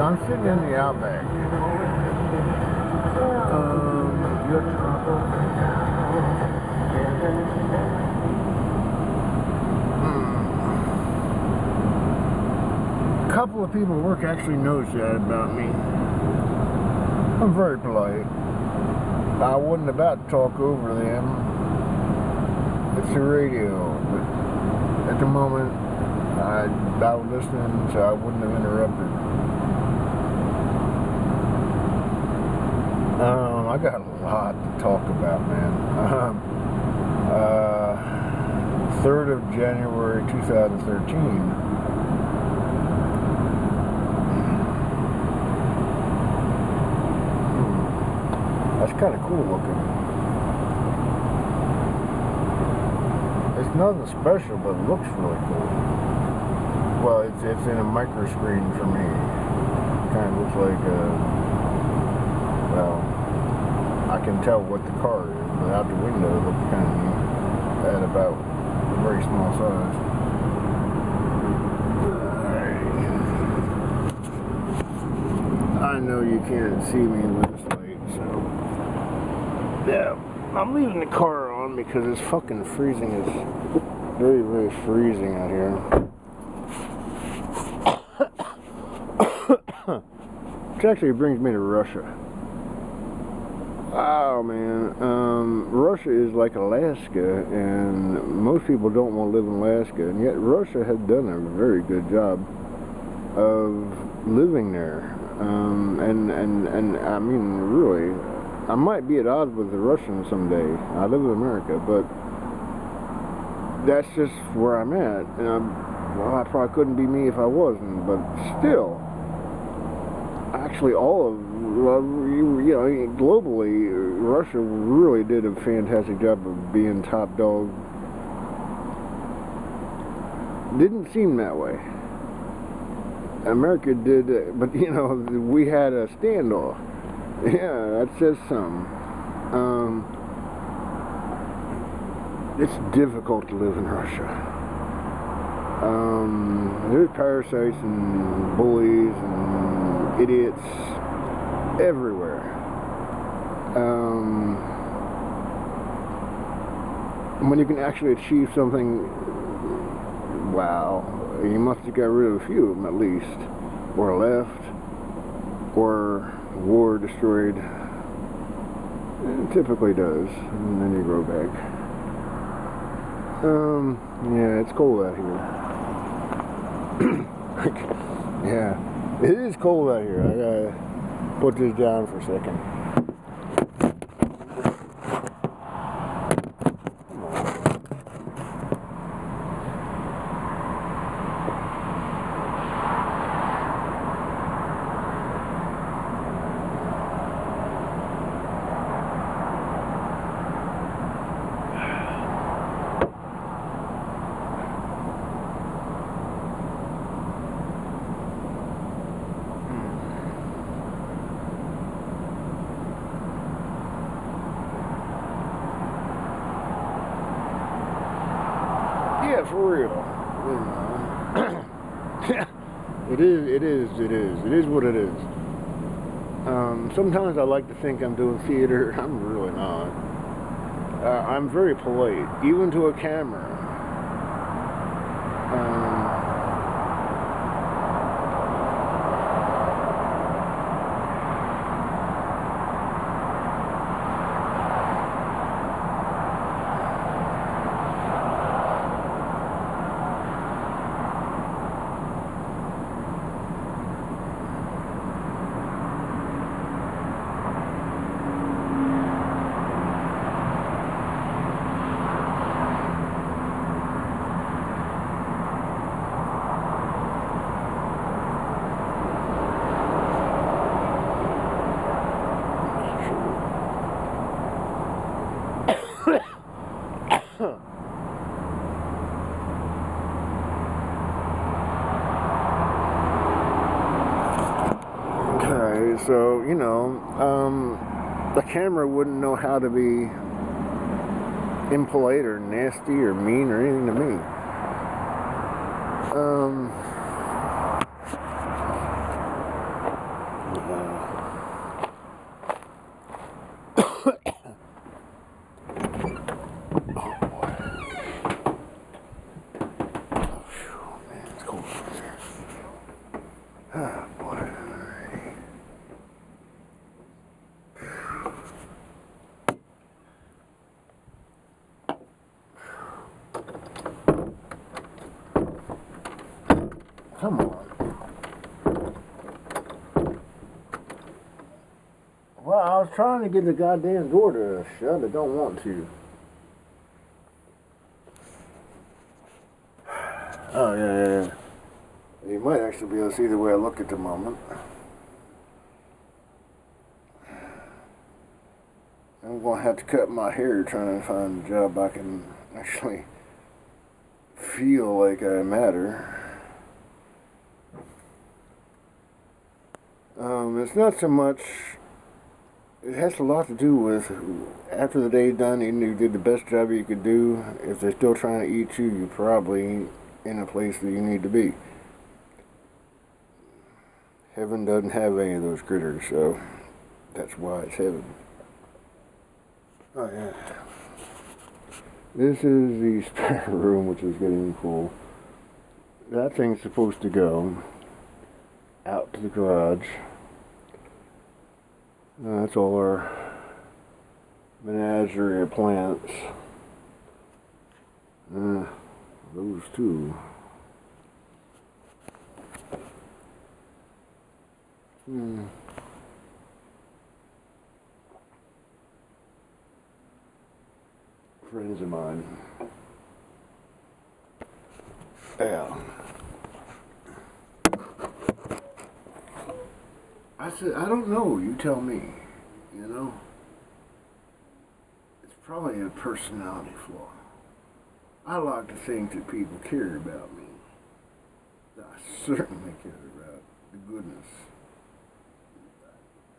I'm sitting in the Outback. A couple of people at work actually knows that about me. I'm very polite. I wasn't about to talk over them. It's the radio, but at the moment I was listening, so I wouldn't have interrupted. I got a lot to talk about, man. 3rd of January 2013. That's kind of cool looking. It's nothing special, but it looks really cool. Well, it's in a micro screen for me. It kind of looks like well, I can tell what the car is, but out the window it looks kind of neat. At about a very small size. I know you can't see me with this light, so yeah, I'm leaving the car on because it's fucking freezing. It's very, very freezing out here. Which actually brings me to Russia. Oh man, Russia is like Alaska, and most people don't want to live in Alaska, and yet Russia has done a very good job of living there. And I mean, really, I might be at odds with the Russians someday. I live in America, but that's just where I'm at. And well, I probably couldn't be me if I wasn't, but still, actually, all of, you know, globally, Russia really did a fantastic job of being top dog. Didn't seem that way. America did, but you know, we had a standoff. Yeah, that says something. It's difficult to live in Russia. There's parasites and bullies and idiots everywhere. When you can actually achieve something, wow, you must have got rid of a few of them at least, or left, or war destroyed. It typically does, and then you grow back. Yeah, it's cold out here. Yeah, it is cold out here. I gotta put this down for a second. Yeah, for real. It is what it is. Sometimes I like to think I'm doing theater. I'm really not. I'm very polite, even to a camera. Okay, so, you know, the camera wouldn't know how to be impolite or nasty or mean or anything to me. come on. Well, I was trying to get the goddamn door to shut. I don't want to. Oh, yeah. You might actually be able to see the way I look at the moment. I'm going to have to cut my hair trying to find a job I can actually feel like I matter. It's not so much, it has a lot to do with after the day's done and you did the best job you could do. If they're still trying to eat you, you're probably in a place that you need to be. Heaven doesn't have any of those critters, so that's why it's heaven. Oh yeah. This is the spare room, which is getting full. That thing's supposed to go out to the garage. That's all our menagerie of plants. Those two. Friends of mine. Yeah. I said, I don't know, you tell me, you know? It's probably a personality flaw. I like to think that people care about me. I certainly care about the goodness.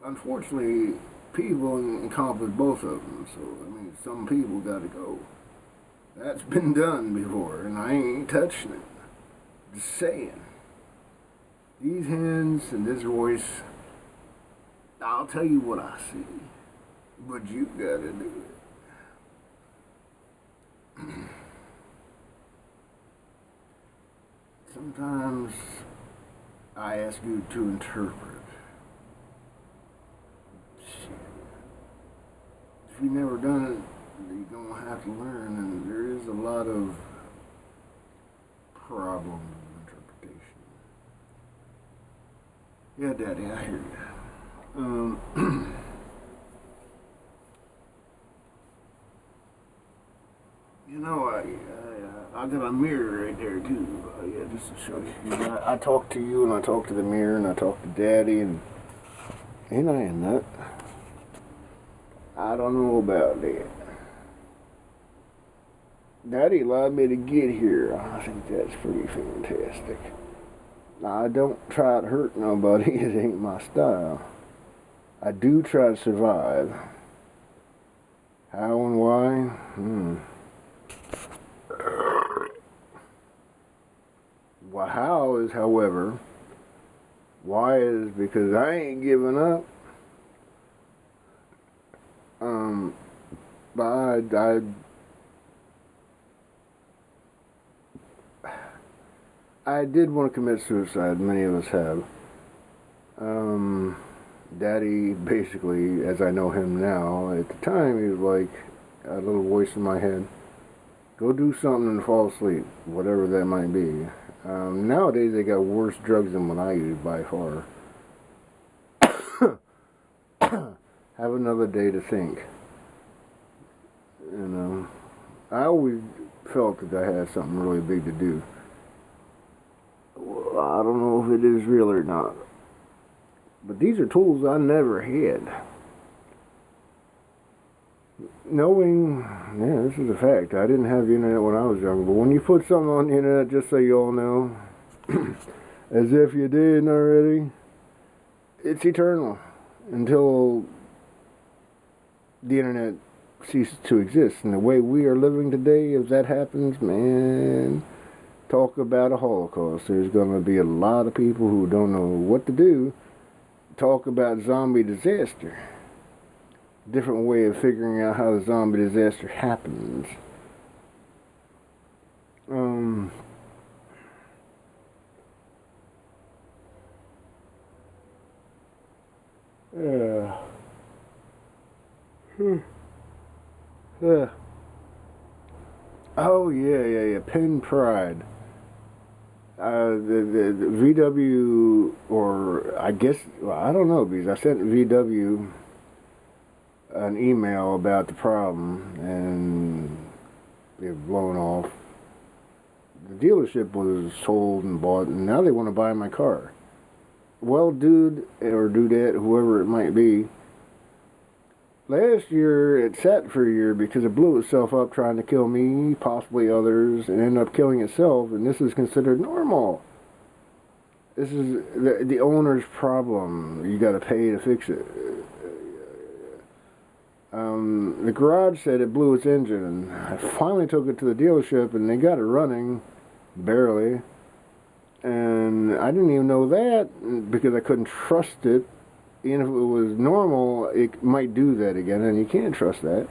Unfortunately, people encompass both of them, so, I mean, some people gotta go. That's been done before, and I ain't touching it. Just saying. These hands and this voice, I'll tell you what I see, but you gotta do it. Sometimes I ask you to interpret. Shit. If you've never done it, you're gonna have to learn, and there is a lot of problems with interpretation. Yeah, Daddy, I hear you. You know, I got a mirror right there too. Yeah, just to show you. I talk to you, and I talk to the mirror, and I talk to Daddy, and ain't I a nut? I don't know about that. Daddy allowed me to get here. I think that's pretty fantastic. Now, I don't try to hurt nobody. It ain't my style. I do try to survive. How and why? Well, how is, however, why is because I ain't giving up. But I did want to commit suicide. Many of us have. Daddy, basically, as I know him now, at the time he was like a little voice in my head. Go do something and fall asleep, whatever that might be. Nowadays they got worse drugs than what I use by far. Have another day to think. You know, I always felt that I had something really big to do. Well, I don't know if it is real or not. But these are tools I never had. Knowing, yeah, this is a fact. I didn't have the internet when I was young, but when you put something on the internet, just so you all know, as if you didn't already, it's eternal until the internet ceases to exist. And the way we are living today, if that happens, man, talk about a Holocaust. There's going to be a lot of people who don't know what to do. Talk about zombie disaster. Different way of figuring out how the zombie disaster happens. Oh yeah. Pen Pride. The VW, or I guess, well, I don't know, because I sent VW an email about the problem, and they've blown off. The dealership was sold and bought, and now they want to buy my car. Well, dude, or dudette, whoever it might be, last year it sat for a year because it blew itself up trying to kill me, possibly others, and ended up killing itself, and this is considered normal. This is the owner's problem. You got to pay to fix it. The garage said it blew its engine. I finally took it to the dealership, and they got it running, barely. And I didn't even know that because I couldn't trust it. Even if it was normal, it might do that again, and you can't trust that.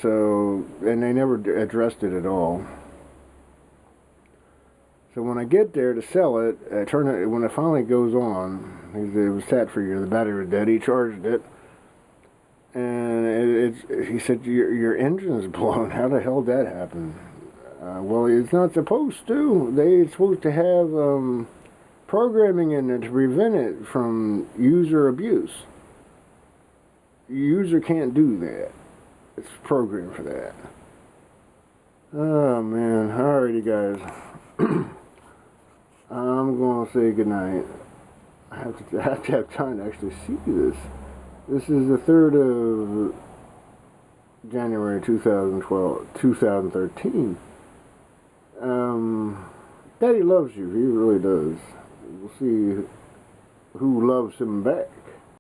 So, and they never addressed it at all. So when I get there to sell it, I turn it, when it finally goes on, it was sat for a year, the battery was dead, he charged it, and he said, your engine's blown, how the hell did that happen? Well, it's not supposed to. They're supposed to have programming in there to prevent it from user abuse. User can't do that. It's programmed for that. Oh man, alrighty guys. I'm going to say goodnight. I have to have time to actually see this. This is the 3rd of January 2013. Daddy loves you. He really does. We'll see who loves him back.